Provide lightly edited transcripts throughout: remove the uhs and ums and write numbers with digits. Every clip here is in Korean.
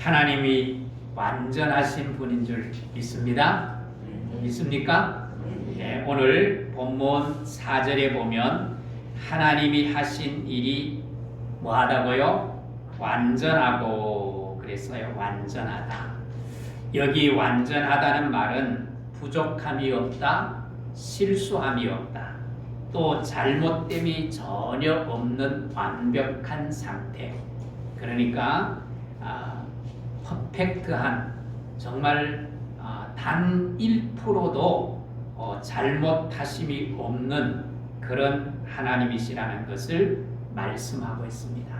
하나님이 완전하신 분인 줄 믿습니다. 믿습니까? 네, 오늘 본문 4절에 보면 하나님이 하신 일이 뭐하다고요? 완전하고 그랬어요. 완전하다. 여기 완전하다는 말은 부족함이 없다, 실수함이 없다, 또 잘못됨이 전혀 없는 완벽한 상태. 그러니까 퍼펙트한, 정말 단 1%도 잘못하심이 없는 그런 하나님이시라는 것을 말씀하고 있습니다.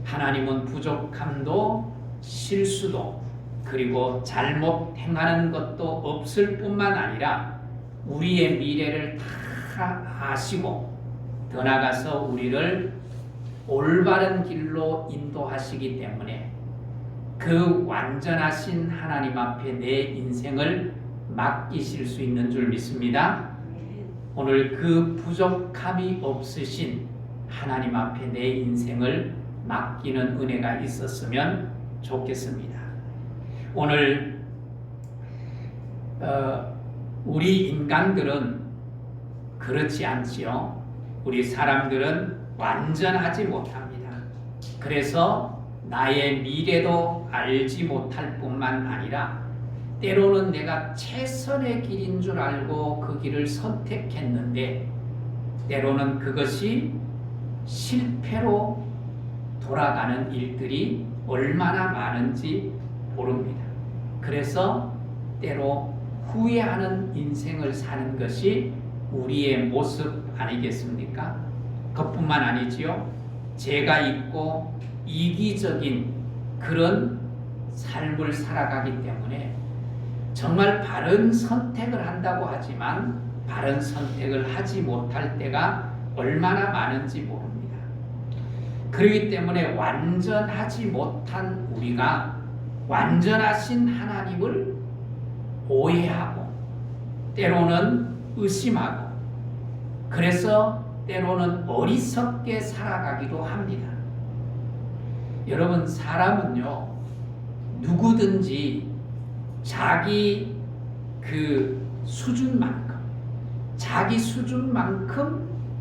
하나님은 부족함도 실수도 그리고 잘못 행하는 것도 없을 뿐만 아니라 우리의 미래를 다 아시고 더 나아가서 우리를 올바른 길로 인도하시기 때문에 그 완전하신 하나님 앞에 내 인생을 맡기실 수 있는 줄 믿습니다. 오늘 그 부족함이 없으신 하나님 앞에 내 인생을 맡기는 은혜가 있었으면 좋겠습니다. 오늘 우리 인간들은 그렇지 않지요. 우리 사람들은 완전하지 못합니다. 그래서 나의 미래도 알지 못할 뿐만 아니라 때로는 내가 최선의 길인 줄 알고 그 길을 선택했는데 때로는 그것이 실패로 돌아가는 일들이 얼마나 많은지 모릅니다. 그래서 때로 후회하는 인생을 사는 것이 우리의 모습 아니겠습니까? 그것뿐만 아니지요. 죄가 있고 이기적인 그런 삶을 살아가기 때문에 정말 바른 선택을 한다고 하지만 바른 선택을 하지 못할 때가 얼마나 많은지 모릅니다. 그렇기 때문에 완전하지 못한 우리가 완전하신 하나님을 오해하고 때로는 의심하고 그래서 때로는 어리석게 살아가기도 합니다. 여러분, 사람은요 누구든지 자기 그 수준만큼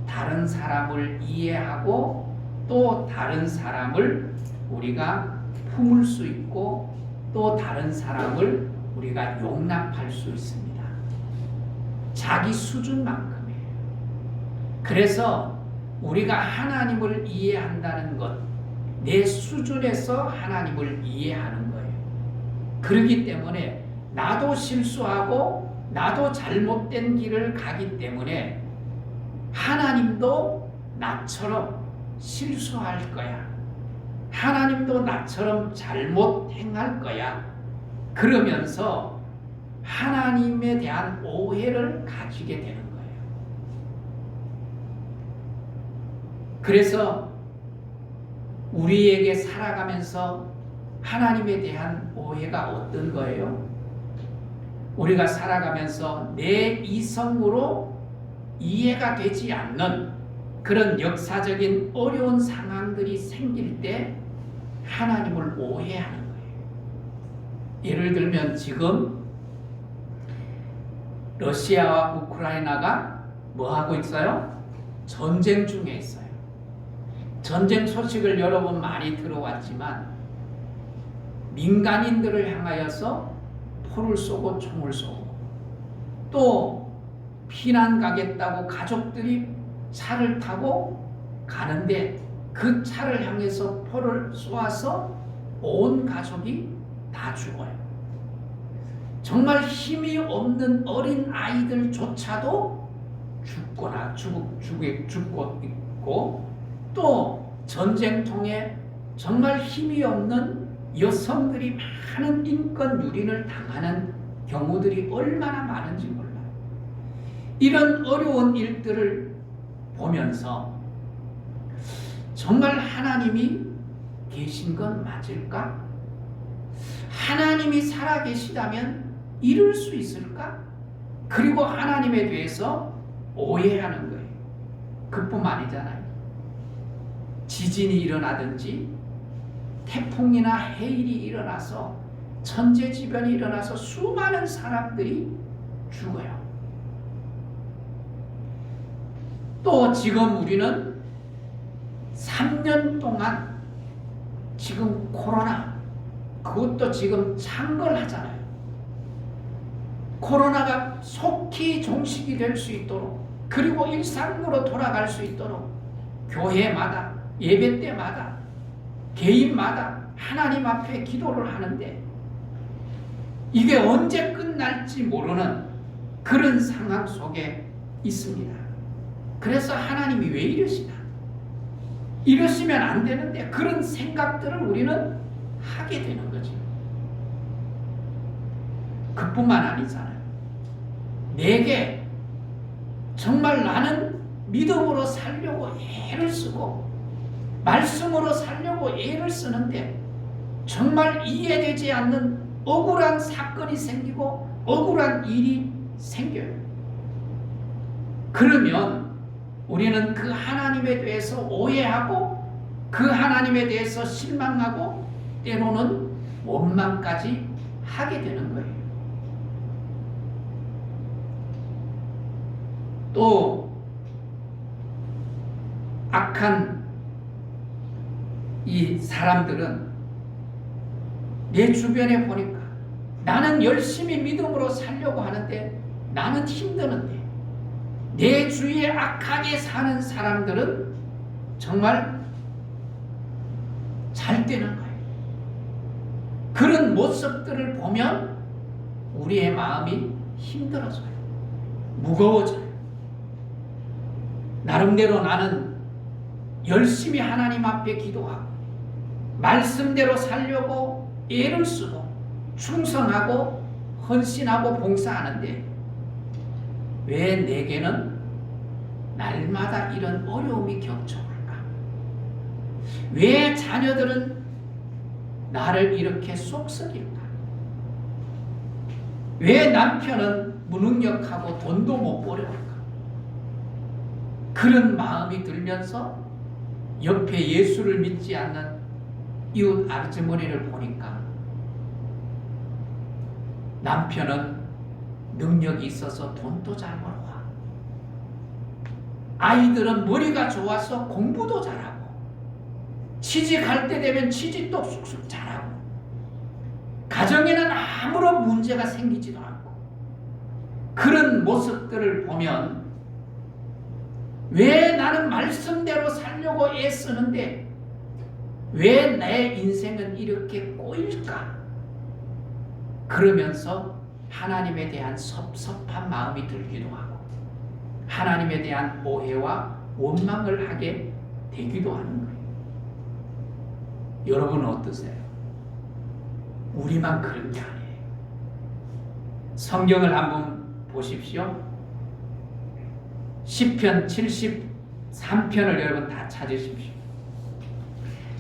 다른 사람을 이해하고 또 다른 사람을 우리가 품을 수 있고 또 다른 사람을 우리가 용납할 수 있습니다. 자기 수준만큼이에요. 그래서 우리가 하나님을 이해한다는 것, 내 수준에서 하나님을 이해하는 거예요. 그렇기 때문에 나도 실수하고 나도 잘못된 길을 가기 때문에 하나님도 나처럼 실수할 거야. 하나님도 나처럼 잘못 행할 거야. 그러면서 하나님에 대한 오해를 가지게 되는 거예요. 그래서 우리에게 살아가면서 하나님에 대한 오해가 어떤 거예요? 우리가 살아가면서 내 이성으로 이해가 되지 않는 그런 역사적인 어려운 상황들이 생길 때 하나님을 오해하는 거예요. 예를 들면 지금 러시아와 우크라이나가 뭐 하고 있어요? 전쟁 중에 있어요. 전쟁 소식을 여러분 많이 들어왔지만 민간인들을 향하여서 포를 쏘고 총을 쏘고 또 피난 가겠다고 가족들이 차를 타고 가는데 그 차를 향해서 포를 쏘아서 온 가족이 다 죽어요. 정말 힘이 없는 어린 아이들조차도 죽고 있고 또 전쟁통에 정말 힘이 없는 여성들이 많은 인권 유린을 당하는 경우들이 얼마나 많은지 몰라요. 이런 어려운 일들을 보면서 정말 하나님이 계신 건 맞을까? 하나님이 살아계시다면 이룰 수 있을까? 그리고 하나님에 대해서 오해하는 거예요. 그뿐만 아니잖아요. 지진이 일어나든지 태풍이나 해일이 일어나서 천재지변이 일어나서 수많은 사람들이 죽어요. 또 지금 우리는 3년 동안 지금 코로나, 그것도 지금 창궐하잖아요. 코로나가 속히 종식이 될 수 있도록, 그리고 일상으로 돌아갈 수 있도록 교회마다, 예배 때마다, 개인마다 하나님 앞에 기도를 하는데 이게 언제 끝날지 모르는 그런 상황 속에 있습니다. 그래서 하나님이 왜 이러시나? 이러시면 안 되는데 그런 생각들을 우리는 하게 되는 거죠. 그뿐만 아니잖아요. 내게 정말 나는 믿음으로 살려고 애를 쓰고 말씀으로 살려고 애를 쓰는데 정말 이해되지 않는 억울한 사건이 생기고 억울한 일이 생겨요. 그러면 우리는 그 하나님에 대해서 오해하고 그 하나님에 대해서 실망하고 때로는 원망까지 하게 되는 거예요. 또 악한 이 사람들은 내 주변에 보니까 나는 열심히 믿음으로 살려고 하는데 나는 힘드는데 내 주위에 악하게 사는 사람들은 정말 잘 되는 거예요. 그런 모습들을 보면 우리의 마음이 힘들어져요. 무거워져요. 나름대로 나는 열심히 하나님 앞에 기도하고 말씀대로 살려고 애를 쓰고 충성하고 헌신하고 봉사하는데 왜 내게는 날마다 이런 어려움이 격쳐올까? 왜 자녀들은 나를 이렇게 속썩일까? 왜 남편은 무능력하고 돈도 못 벌어올까? 그런 마음이 들면서 옆에 예수를 믿지 않는 이웃 아주머니를 보니까 남편은 능력이 있어서 돈도 잘 벌어와. 아이들은 머리가 좋아서 공부도 잘하고 취직할 때 되면 취직도 쑥쑥 잘하고 가정에는 아무런 문제가 생기지도 않고 그런 모습들을 보면 왜 나는 말씀대로 살려고 애쓰는데 왜 내 인생은 이렇게 꼬일까? 그러면서 하나님에 대한 섭섭한 마음이 들기도 하고 하나님에 대한 오해와 원망을 하게 되기도 하는 거예요. 여러분은 어떠세요? 우리만 그런 게 아니에요. 성경을 한번 보십시오. 시편 73편을 여러분 다 찾으십시오.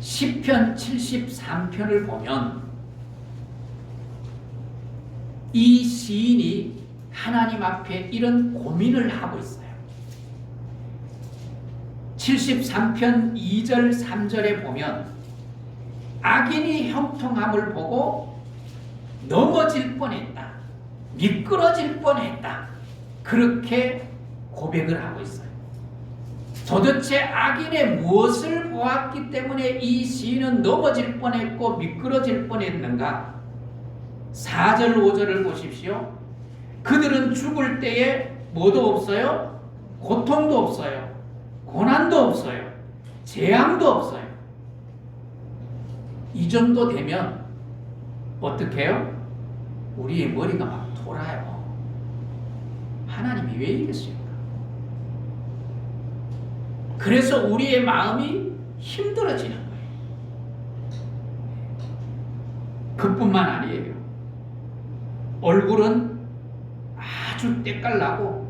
시편 73편을 보면 이 시인이 하나님 앞에 이런 고민을 하고 있어요. 73편 2절 3절에 보면 악인이 형통함을 보고 넘어질 뻔했다. 미끄러질 뻔했다. 그렇게 고백을 하고 있어요. 도대체 악인의 무엇을 보았기 때문에 이 시인은 넘어질 뻔했고 미끄러질 뻔했는가? 4절 5절을 보십시오. 그들은 죽을 때에 뭐도 없어요? 고통도 없어요. 고난도 없어요. 재앙도 없어요. 이 정도 되면 어떻게 해요? 우리의 머리가 막 돌아요. 하나님이 왜 이랬을까? 그래서 우리의 마음이 힘들어지는 거예요. 그뿐만 아니에요. 얼굴은 아주 때깔나고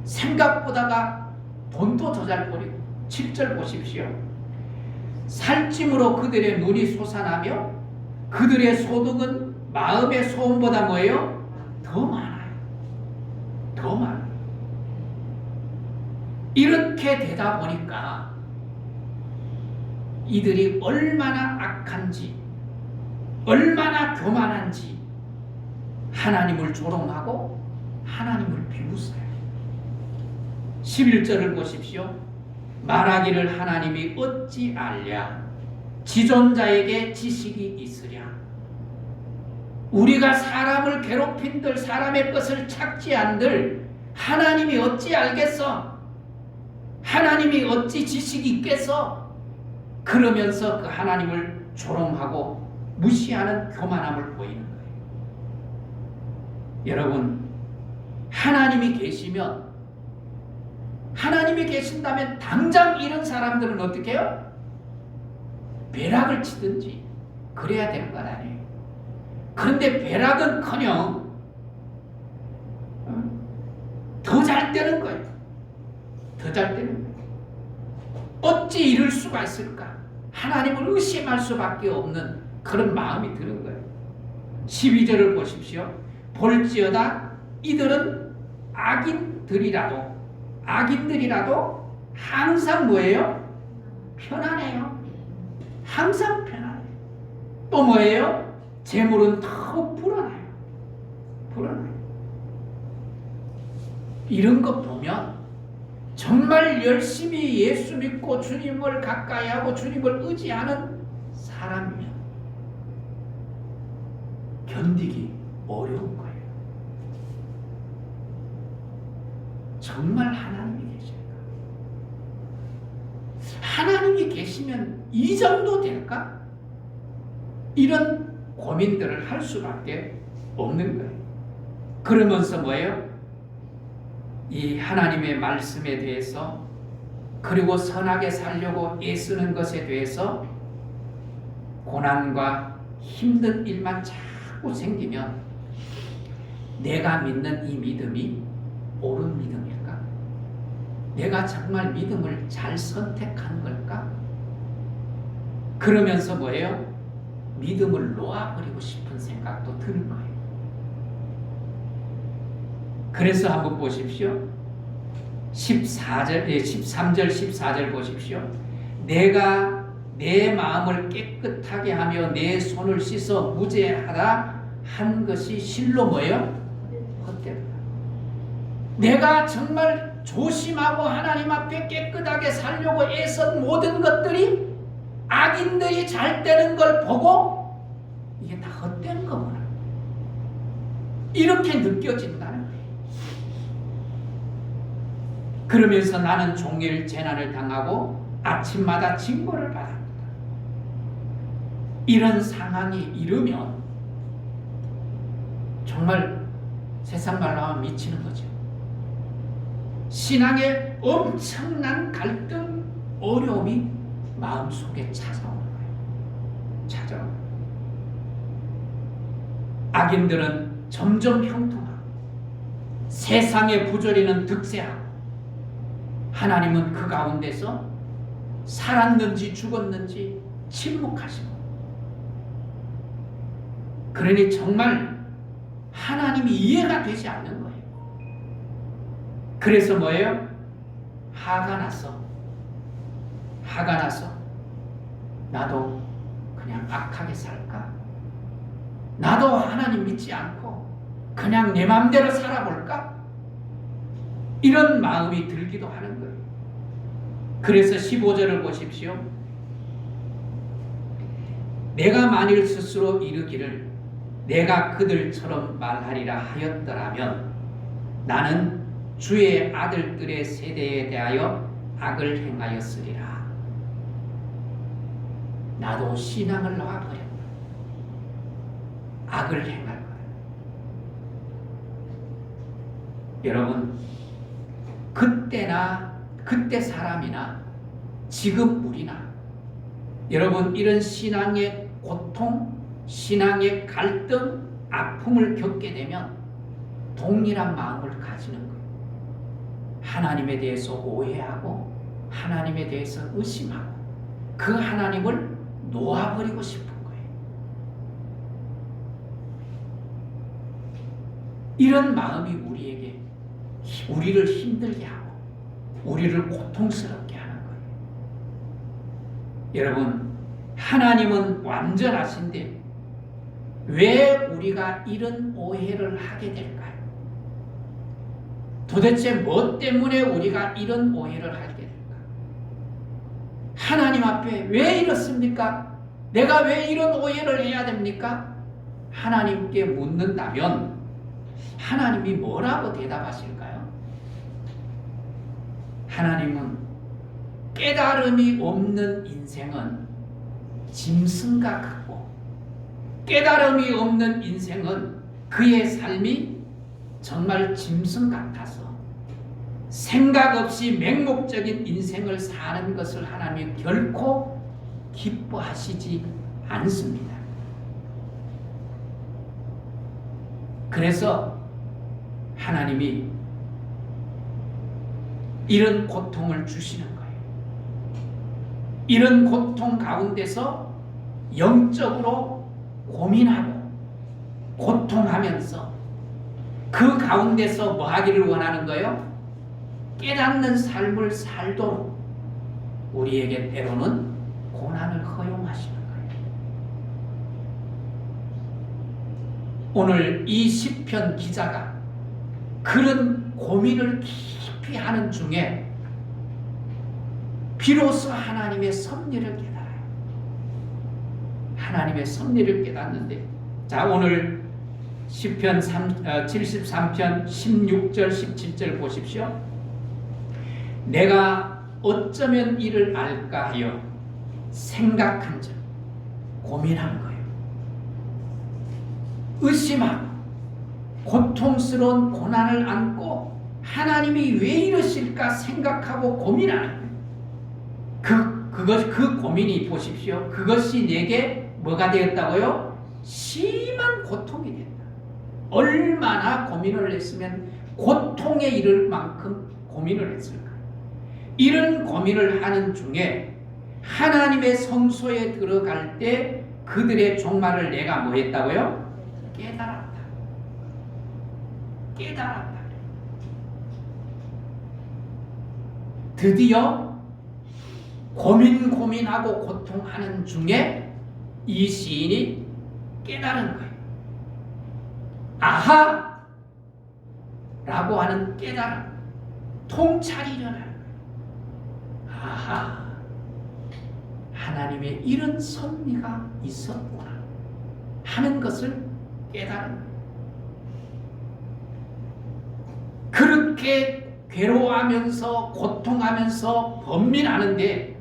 생각보다가 돈도 더 잘 버리고 7절 보십시오. 살찜으로 그들의 눈이 솟아나며 그들의 소득은 마음의 소원보다 뭐예요? 더 많아요. 더 많아요. 이렇게 되다 보니까 이들이 얼마나 악한지, 얼마나 교만한지 하나님을 조롱하고 하나님을 비웃어요. 11절을 보십시오. 말하기를 하나님이 어찌 알랴? 지존자에게 지식이 있으랴? 우리가 사람을 괴롭힌들, 사람의 것을 착지 한들 하나님이 어찌 알겠어? 하나님이 어찌 지식이 있겠어? 그러면서 그 하나님을 조롱하고 무시하는 교만함을 보이는 거예요. 여러분, 하나님이 계시면, 하나님이 계신다면 당장 이런 사람들은 어떻게 해요? 벼락을 치든지 그래야 되는 건 아니에요. 그런데 벼락은커녕 더 잘 되는 거예요. 더 잘 되는 거예요. 어찌 이럴 수가 있을까? 하나님을 의심할 수밖에 없는 그런 마음이 드는 거예요. 12절을 보십시오. 볼지어다 이들은 악인들이라도 항상 뭐예요? 편안해요. 항상 편안해요. 또 뭐예요? 재물은 더욱 불어나요. 이런 거 보면 정말 열심히 예수 믿고 주님을 가까이하고 주님을 의지하는 사람이면 견디기 어려운 거예요. 정말 하나님이 계실까? 하나님이 계시면 이 정도 될까? 이런 고민들을 할 수밖에 없는 거예요. 그러면서 뭐예요? 이 하나님의 말씀에 대해서 그리고 선하게 살려고 애쓰는 것에 대해서 고난과 힘든 일만 자꾸 생기면 내가 믿는 이 믿음이 옳은 믿음일까? 내가 정말 믿음을 잘 선택한 걸까? 그러면서 뭐예요? 믿음을 놓아버리고 싶은 생각도 드는 거예요. 그래서 한번 보십시오. 13절 14절 보십시오. 내가 내 마음을 깨끗하게 하며 내 손을 씻어 무죄하다 한 것이 실로 뭐예요? 헛되다. 내가 정말 조심하고 하나님 앞에 깨끗하게 살려고 애쓴 모든 것들이 악인들이 잘 되는 걸 보고 이게 다 헛된 거구나. 이렇게 느껴진다는 거예요. 그러면서 나는 종일 재난을 당하고 아침마다 징벌을 받았다. 이런 상황이 이르면 정말 세상 말로 하면 미치는 거죠. 신앙에 엄청난 갈등, 어려움이 마음속에 찾아오는 거예요. 찾아오는 거예요. 악인들은 점점 형통하고 세상의 부조리는 득세하고 하나님은 그 가운데서 살았는지 죽었는지 침묵하시고, 그러니 정말 하나님이 이해가 되지 않는 거예요. 그래서 뭐예요? 화가 나서 나도 그냥 악하게 살까? 나도 하나님 믿지 않고 그냥 내 마음대로 살아볼까? 이런 마음이 들기도 하는 거예요. 그래서 15절을 보십시오. 내가 만일 스스로 이르기를 내가 그들처럼 말하리라 하였더라면 나는 주의 아들들의 세대에 대하여 악을 행하였으리라. 나도 신앙을 놔버렸다. 악을 행할 거야. 여러분, 그때 사람이나 지금 우리나 여러분 이런 신앙의 고통, 신앙의 갈등, 아픔을 겪게 되면 동일한 마음을 가지는 거예요. 하나님에 대해서 오해하고 하나님에 대해서 의심하고 그 하나님을 놓아버리고 싶은 거예요. 이런 마음이 우리를 힘들게 하고 우리를 고통스럽게 하는 거예요. 여러분, 하나님은 완전하신데 왜 우리가 이런 오해를 하게 될까요? 도대체 뭐 때문에 우리가 이런 오해를 하게 될까? 하나님 앞에 왜 이렇습니까? 내가 왜 이런 오해를 해야 됩니까? 하나님께 묻는다면 하나님이 뭐라고 대답하실까요? 하나님은 깨달음이 없는 인생은 짐승과 같고, 깨달음이 없는 인생은 그의 삶이 정말 짐승 같아서 생각 없이 맹목적인 인생을 사는 것을 하나님이 결코 기뻐하시지 않습니다. 그래서 하나님이 이런 고통을 주시는 거예요. 이런 고통 가운데서 영적으로 고민하고 고통하면서 그 가운데서 뭐 하기를 원하는 거예요? 깨닫는 삶을 살도록 우리에게 때로는 고난을 허용하시는 거예요. 오늘 이 시편 기자가 그런 고민을 깊이 하는 중에 비로소 하나님의 섭리를 깨달아요. 하나님의 섭리를 깨닫는데, 자, 오늘 시편 73편 16절 17절 보십시오. 내가 어쩌면 이를 알까 하여 생각한 적, 고민한 거예요. 의심하고 고통스러운 고난을 안고 하나님이 왜 이러실까 생각하고 고민하는 거예요. 그 고민이 보십시오. 그것이 내게 뭐가 되었다고요? 심한 고통이 된다. 얼마나 고민을 했으면 고통에 이를 만큼 고민을 했을까? 이런 고민을 하는 중에 하나님의 성소에 들어갈 때 그들의 종말을 내가 뭐 했다고요? 깨달았다. 깨달았다. 드디어 고민하고 고통하는 중에 이 시인이 깨달은 거예요. 아하! 라고 하는 깨달음, 통찰이 일어나는 거예요. 아하! 하나님의 이런 섭리가 있었구나 하는 것을 깨달은 거예요. 그렇게 괴로워하면서 고통하면서 번민하는데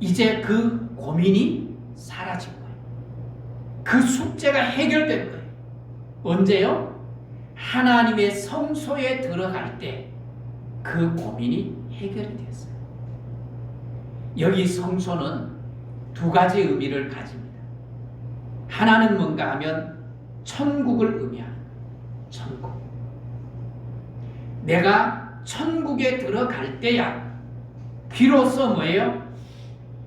이제 그 고민이 사라진 거예요. 그 숙제가 해결된 거예요. 언제요? 하나님의 성소에 들어갈 때 그 고민이 해결이 됐어요. 여기 성소는 두 가지 의미를 가집니다. 하나는 뭔가 하면 천국을 의미하는 거예요. 천국. 내가 천국에 들어갈 때야 비로소 뭐예요?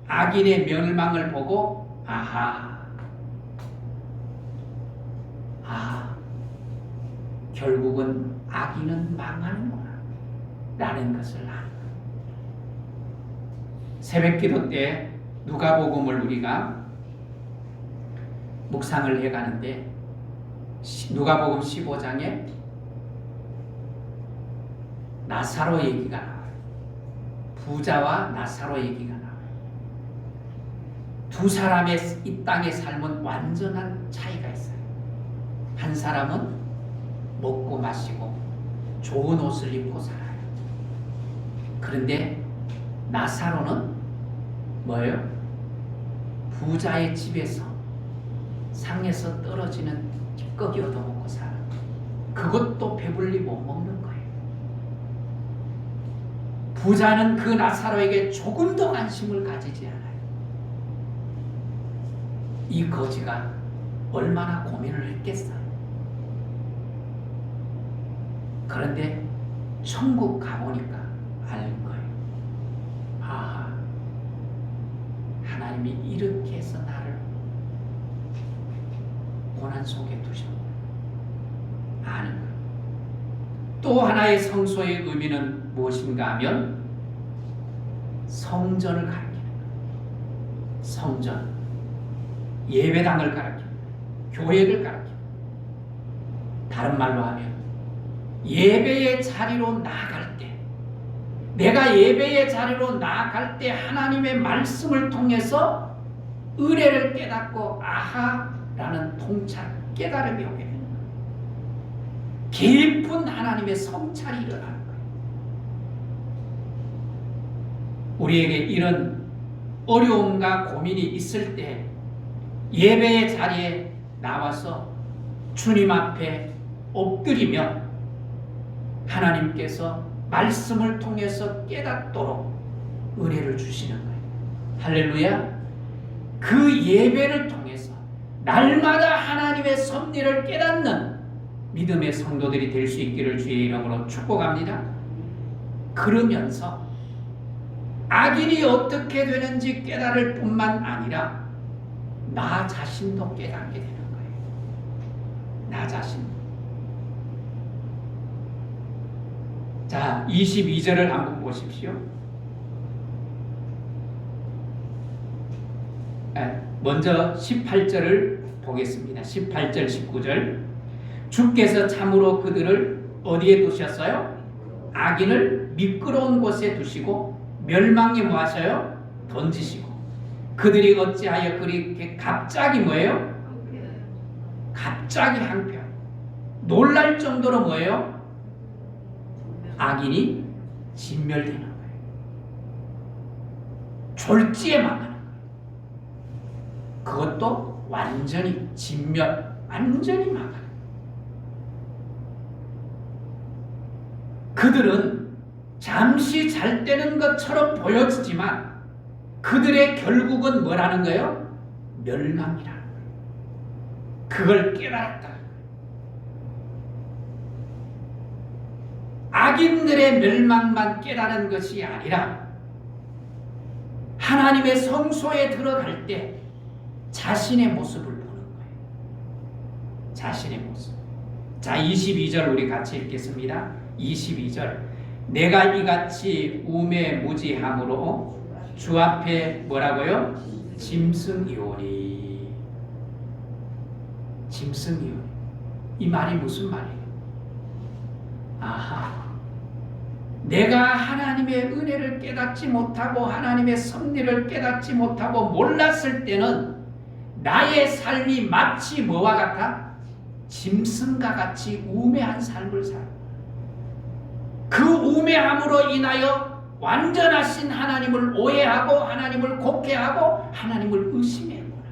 악인의 멸망을 보고 아하, 결국은 악인은 망하는구나 라는 것을 아는 거예요. 새벽기도 때 누가복음을 우리가 묵상을 해가는데 누가복음 15장에 나사로 얘기가 나와요. 부자와 나사로 얘기가 나와요. 두 사람의 이 땅의 삶은 완전한 차이가 있어요. 한 사람은 먹고 마시고 좋은 옷을 입고 살아요. 그런데 나사로는 뭐예요? 부자의 집에서 상에서 떨어지는 찌꺼기 얻어먹고 살아요. 그것도 배불리 못 먹는 거예요. 부자는 그 나사로에게 조금도 관심을 가지지 않아요. 이 거지가 얼마나 고민을 했겠어요. 그런데 천국 가보니까 알 거예요. 아, 하나님이 이렇게 해서 나를 고난 속에 두셨구나 아는 거예요. 또 하나의 성소의 의미는 무엇인가 하면 성전을 가리키는 거예요. 성전, 예배당을 가르쳐, 교회를 가르쳐. 다른 말로 하면 예배의 자리로 나아갈 때, 내가 예배의 자리로 나아갈 때 하나님의 말씀을 통해서 은혜를 깨닫고 아하라는 통찰, 깨달음이 오게 되는 거예요. 깊은 하나님의 성찰이 일어나는 거예요. 우리에게 이런 어려움과 고민이 있을 때 예배의 자리에 나와서 주님 앞에 엎드리며 하나님께서 말씀을 통해서 깨닫도록 은혜를 주시는 거예요. 할렐루야. 그 예배를 통해서 날마다 하나님의 섭리를 깨닫는 믿음의 성도들이 될 수 있기를 주의 이름으로 축복합니다. 그러면서 악인이 어떻게 되는지 깨달을 뿐만 아니라 나 자신도 깨닫게 되는 거예요. 나 자신. 자, 22절을 한번 보십시오. 먼저 18절을 보겠습니다. 18절, 19절. 주께서 참으로 그들을 어디에 두셨어요? 악인을 미끄러운 곳에 두시고 멸망에 뭐 하셔요? 던지시고. 그들이 어찌하여 그렇게 갑자기 뭐예요? 갑자기 한편 놀랄 정도로 뭐예요? 악인이 진멸되는 거예요. 졸지에 망하는 거예요. 그것도 완전히 진멸, 완전히 망하는 거예요. 그들은 잠시 잘 되는 것처럼 보여지지만 그들의 결국은 뭐라는 거예요? 멸망이라는 거예요. 그걸 깨달았다. 악인들의 멸망만 깨달은 것이 아니라 하나님의 성소에 들어갈 때 자신의 모습을 보는 거예요. 자신의 모습. 자, 22절 우리 같이 읽겠습니다. 22절. 내가 이같이 우매무지함으로 주 앞에 뭐라고요? 짐승이오니. 짐승이오니. 이 말이 무슨 말이에요? 아하. 내가 하나님의 은혜를 깨닫지 못하고 하나님의 섭리를 깨닫지 못하고 몰랐을 때는 나의 삶이 마치 뭐와 같아? 짐승과 같이 우매한 삶을 살아. 그 우매함으로 인하여 완전하신 하나님을 오해하고 하나님을 곡해하고 하나님을 의심해보라.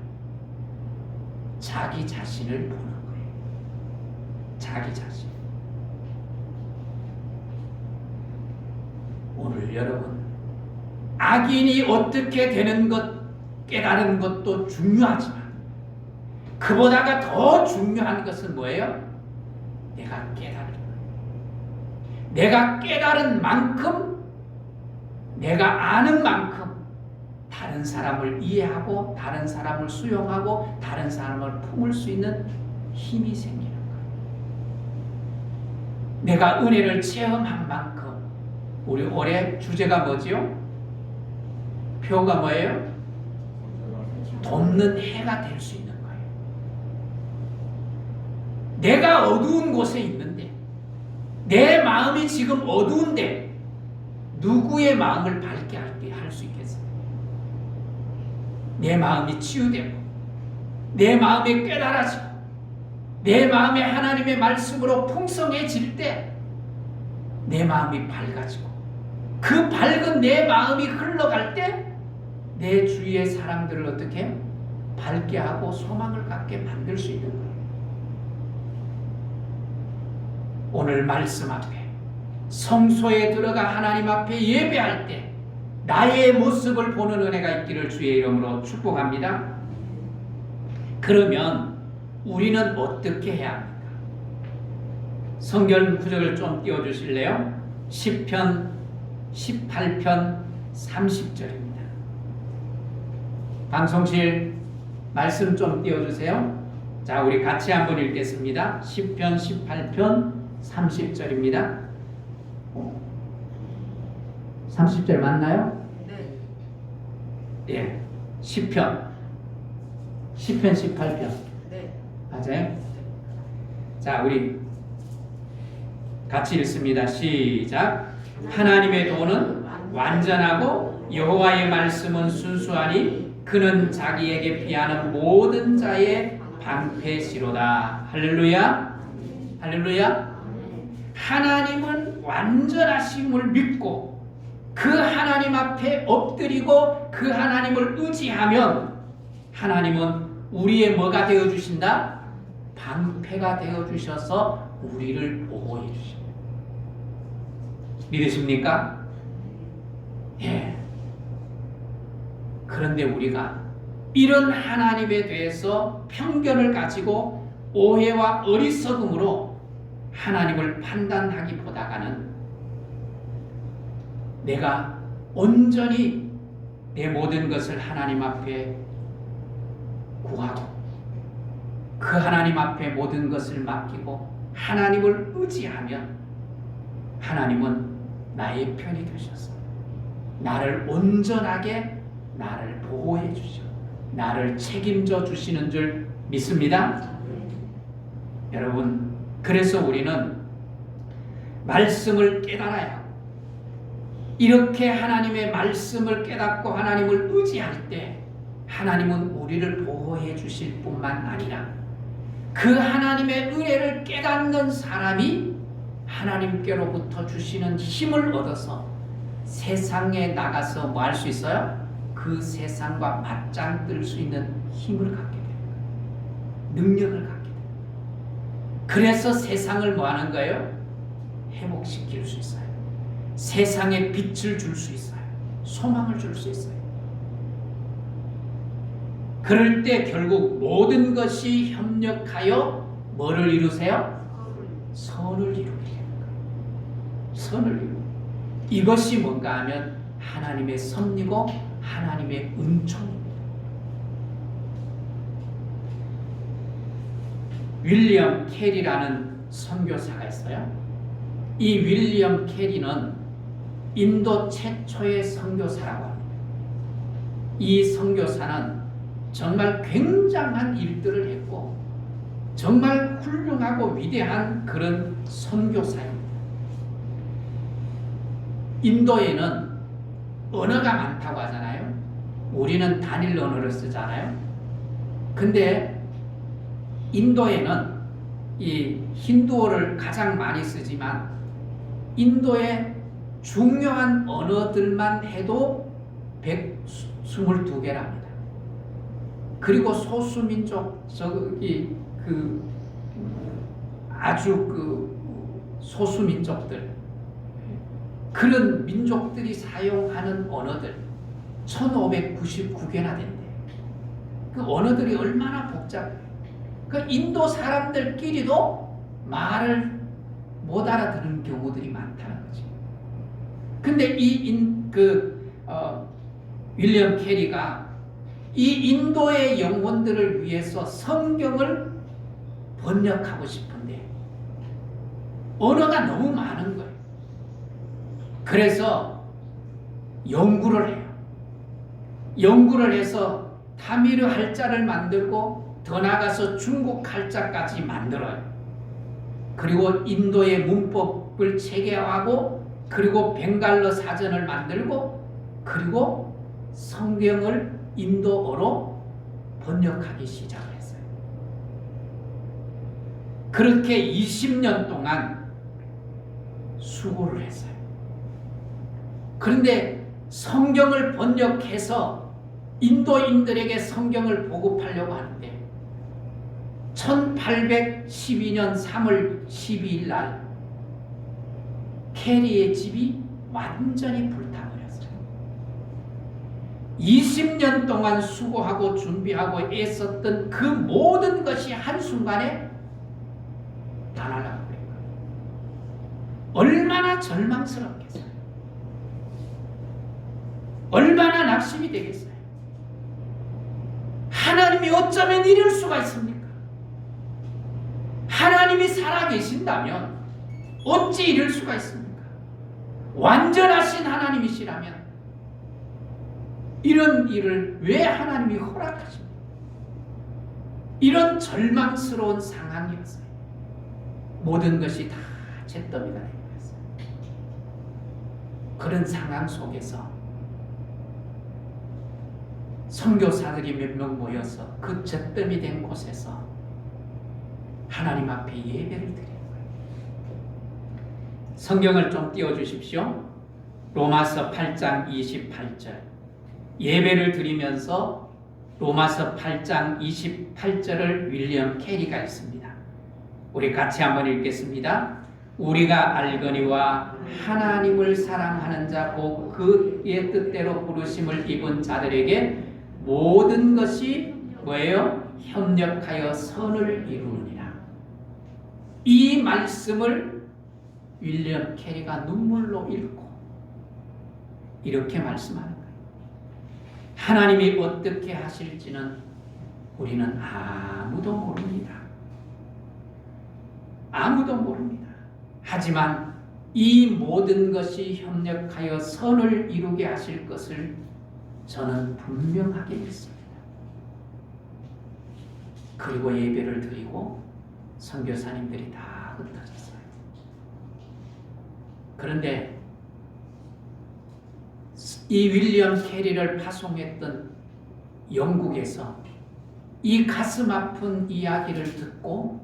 자기 자신을 보는 거예요. 자기 자신. 오늘 여러분, 악인이 어떻게 되는 것 깨달은 것도 중요하지만 그보다가 더 중요한 것은 뭐예요? 내가 깨달은 거예요. 내가 깨달은 만큼, 내가 아는 만큼 다른 사람을 이해하고 다른 사람을 수용하고 다른 사람을 품을 수 있는 힘이 생기는 거예요. 내가 은혜를 체험한 만큼. 우리 올해 주제가 뭐지요? 표가 뭐예요? 돕는 해가 될 수 있는 거예요. 내가 어두운 곳에 있는데 내 마음이 지금 어두운데 누구의 마음을 밝게 할 수 있겠어요? 내 마음이 치유되고 내 마음이 깨달아지고 내 마음이 하나님의 말씀으로 풍성해질 때 내 마음이 밝아지고 그 밝은 내 마음이 흘러갈 때 내 주위의 사람들을 어떻게 밝게 하고 소망을 갖게 만들 수 있는 거예요. 오늘 말씀 앞에 성소에 들어가 하나님 앞에 예배할 때 나의 모습을 보는 은혜가 있기를 주의 이름으로 축복합니다. 그러면 우리는 어떻게 해야 합니까? 성경 구절을 좀 띄워주실래요? 시편 18편 30절입니다. 방송실 말씀 좀 띄워주세요. 자, 우리 같이 한번 읽겠습니다. 시편 18편 30절입니다. 30절 맞나요? 네. 예. 시편 18편. 네. 맞아요? 자, 우리 같이 읽습니다. 시작. 하나님의 도는 완전하고 여호와의 말씀은 순수하니 그는 자기에게 피하는 모든 자의 방패시로다. 할렐루야. 할렐루야. 하나님은 완전하심을 믿고 그 하나님 앞에 엎드리고 그 하나님을 의지하면 하나님은 우리의 뭐가 되어주신다? 방패가 되어주셔서 우리를 보호해 주십니다. 믿으십니까? 예. 그런데 우리가 이런 하나님에 대해서 편견을 가지고 오해와 어리석음으로 하나님을 판단하기보다는 내가 온전히 내 모든 것을 하나님 앞에 구하고 그 하나님 앞에 모든 것을 맡기고 하나님을 의지하면 하나님은 나의 편이 되셔서 나를 온전하게 나를 보호해 주시고 나를 책임져 주시는 줄 믿습니다. 여러분, 그래서 우리는 말씀을 깨달아야 하고 이렇게 하나님의 말씀을 깨닫고 하나님을 의지할 때 하나님은 우리를 보호해 주실 뿐만 아니라 그 하나님의 은혜를 깨닫는 사람이 하나님께로부터 주시는 힘을 얻어서 세상에 나가서 뭐 할 수 있어요? 그 세상과 맞짱 뜰 수 있는 힘을 갖게 됩니다. 능력을 갖게 됩니다. 그래서 세상을 뭐 하는 거예요? 회복시킬 수 있어요. 세상에 빛을 줄 수 있어요. 소망을 줄 수 있어요. 그럴 때 결국 모든 것이 협력하여 뭐를 이루세요? 선을 이루게 됩니다. 선을 이루고 이것이 뭔가 하면 하나님의 섭리고 하나님의 은총입니다. 윌리엄 캐리라는 선교사가 있어요. 이 윌리엄 캐리는 인도 최초의 선교사라고 합니다. 이 선교사는 정말 굉장한 일들을 했고 정말 훌륭하고 위대한 그런 선교사입니다. 인도에는 언어가 많다고 하잖아요. 우리는 단일 언어를 쓰잖아요. 근데 인도에는 이 힌두어를 가장 많이 쓰지만 인도의 중요한 언어들만 해도 122개랍니다. 그리고 소수민족 저기 아주 소수민족들 그런 민족들이 사용하는 언어들 1599개나 된대. 그 언어들이 얼마나 복잡해. 그 인도 사람들끼리도 말을 못 알아듣는 경우들이 많다는 거지. 근데 윌리엄 캐리가 이 인도의 영혼들을 위해서 성경을 번역하고 싶은데 언어가 너무 많은 거예요. 그래서 연구를 해요. 연구를 해서 타미르 할자를 만들고 더 나아가서 중국 할자까지 만들어요. 그리고 인도의 문법을 체계화하고 그리고 벵갈러 사전을 만들고 그리고 성경을 인도어로 번역하기 시작을 했어요. 그렇게 20년 동안 수고를 했어요. 그런데 성경을 번역해서 인도인들에게 성경을 보급하려고 하는데 1812년 3월 12일 날 캐리의 집이 완전히 불타버렸어요. 20년 동안 수고하고 준비하고 애썼던 그 모든 것이 한순간에 다 날아가버린 거예요. 얼마나 절망스럽겠어요. 얼마나 낙심이 되겠어요. 하나님이 어쩌면 이럴 수가 있습니까? 하나님이 살아계신다면 어찌 이럴 수가 있습니까? 완전하신 하나님이시라면 이런 일을 왜 하나님이 허락하십니까? 이런 절망스러운 상황이었어요. 모든 것이 다 잿더미가 된 거였어요. 그런 상황 속에서 선교사들이 몇 명 모여서 그 잿더미 된 곳에서 하나님 앞에 예배를 드리는 거예요. 성경을 좀 띄워주십시오. 로마서 8장 28절. 예배를 드리면서 로마서 8장 28절을 윌리엄 캐리가 했습니다. 우리 같이 한번 읽겠습니다. 우리가 알거니와 하나님을 사랑하는 자 곧 그의 뜻대로 부르심을 입은 자들에게 모든 것이 뭐예요? 협력하여 선을 이루느니라. 이 말씀을 윌리엄 캐리가 눈물로 읽고 이렇게 말씀하는 거예요. 하나님이 어떻게 하실지는 우리는 아무도 모릅니다. 아무도 모릅니다. 하지만 이 모든 것이 협력하여 선을 이루게 하실 것을 저는 분명하게 믿습니다. 그리고 예배를 드리고 선교사님들이 다 흩어졌어요. 그런데 이 윌리엄 캐리를 파송했던 영국에서 이 가슴 아픈 이야기를 듣고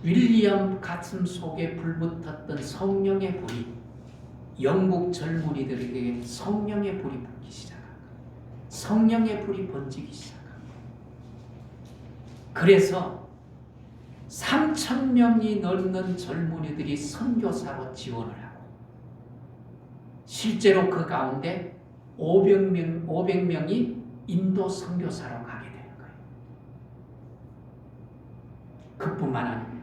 윌리엄 가슴 속에 불붙었던 성령의 불이 영국 젊은이들에게 성령의 불이 붙기 시작합니다. 성령의 불이 번지기 시작합니다. 그래서 3,000명이 넘는 젊은이들이 선교사로 지원을 하고 실제로 그 가운데 500명이 인도 선교사로 가게 되는 거예요. 그뿐만 아닙니다.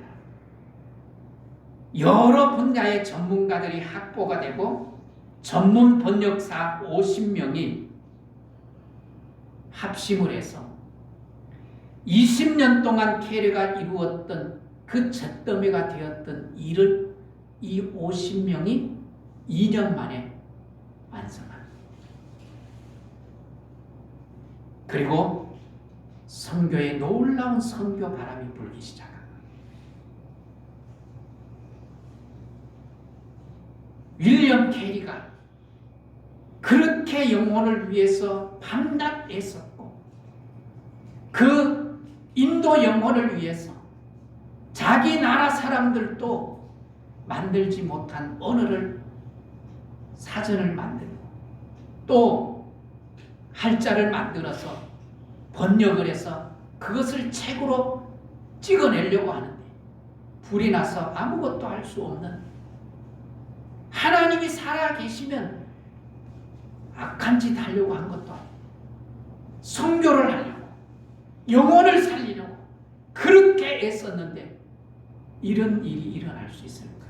여러 분야의 전문가들이 확보가 되고 전문 번역사 50명이 합심을 해서 20년 동안 캐리가 이루었던 그 잿더미가 되었던 일을 이 50명이 2년 만에 완성합니다. 그리고 선교에 놀라운 선교 바람이 불기 시작합니다. 윌리엄 캐리가 그렇게 영혼을 위해서 밤낮 애썼고 그 인도 영혼을 위해서 자기 나라 사람들도 만들지 못한 언어를 사전을 만들고 또 할자를 만들어서 번역을 해서 그것을 책으로 찍어내려고 하는데 불이 나서 아무것도 할 수 없는 하나님이 살아계시면 악한 짓 하려고 한 것도 아니고 선교를 하려고 영혼을 살리려고 그렇게 애썼는데 이런 일이 일어날 수 있을까?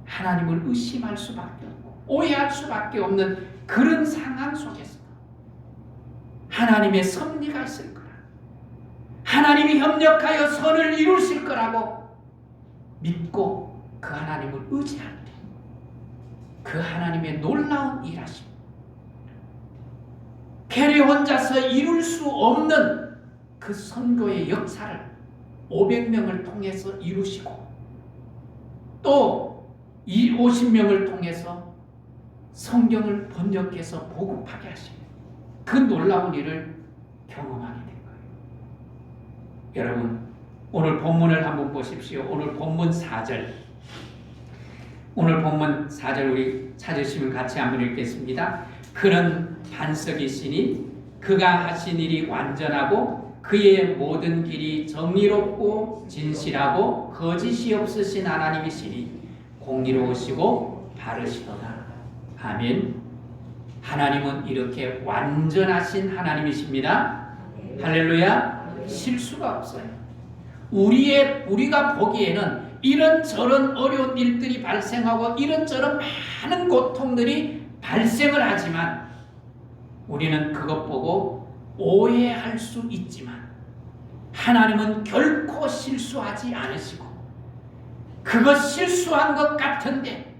하나님을 의심할 수밖에 없고 오해할 수밖에 없는 그런 상황 속에서 하나님의 섭리가 있을 거라. 하나님이 협력하여 선을 이루실 거라고 믿고 그 하나님을 의지할 때 그 하나님의 놀라운 일하심 캐리 혼자서 이룰 수 없는 그 선교의 역사를 500명을 통해서 이루시고 또 이 50명을 통해서 성경을 번역해서 보급하게 하시는 그 놀라운 일을 경험하게 된 거예요. 여러분 오늘 본문을 한번 보십시오. 오늘 본문 4절 오늘 본문 4절 우리 찾으시면 같이 한번 읽겠습니다. 그는 반석이시니 그가 하신 일이 완전하고 그의 모든 길이 정의롭고 진실하고 거짓이 없으신 하나님이시니 공의로우시고 바르시도다. 아멘. 하나님은 이렇게 완전하신 하나님이십니다. 할렐루야. 실수가 없어요. 우리가 보기에는 이런저런 어려운 일들이 발생하고 이런저런 많은 고통들이 발생을 하지만 우리는 그것 보고 오해할 수 있지만 하나님은 결코 실수하지 않으시고 그것 실수한 것 같은데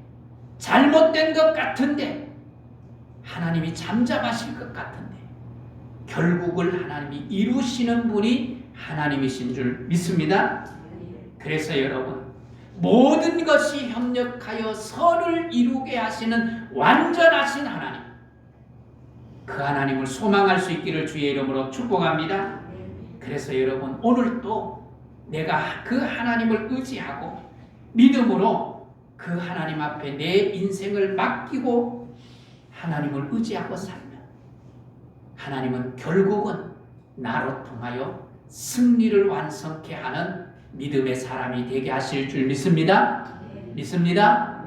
잘못된 것 같은데 하나님이 잠잠하실 것 같은데 결국을 하나님이 이루시는 분이 하나님이신 줄 믿습니다. 그래서 여러분, 모든 것이 협력하여 선을 이루게 하시는 완전하신 하나님, 그 하나님을 소망할 수 있기를 주의 이름으로 축복합니다. 그래서 여러분, 오늘 또 내가 그 하나님을 의지하고 믿음으로 그 하나님 앞에 내 인생을 맡기고 하나님을 의지하고 살면 하나님은 결국은 나로 통하여 승리를 완성케 하는 믿음의 사람이 되게 하실 줄 믿습니다. 믿습니다.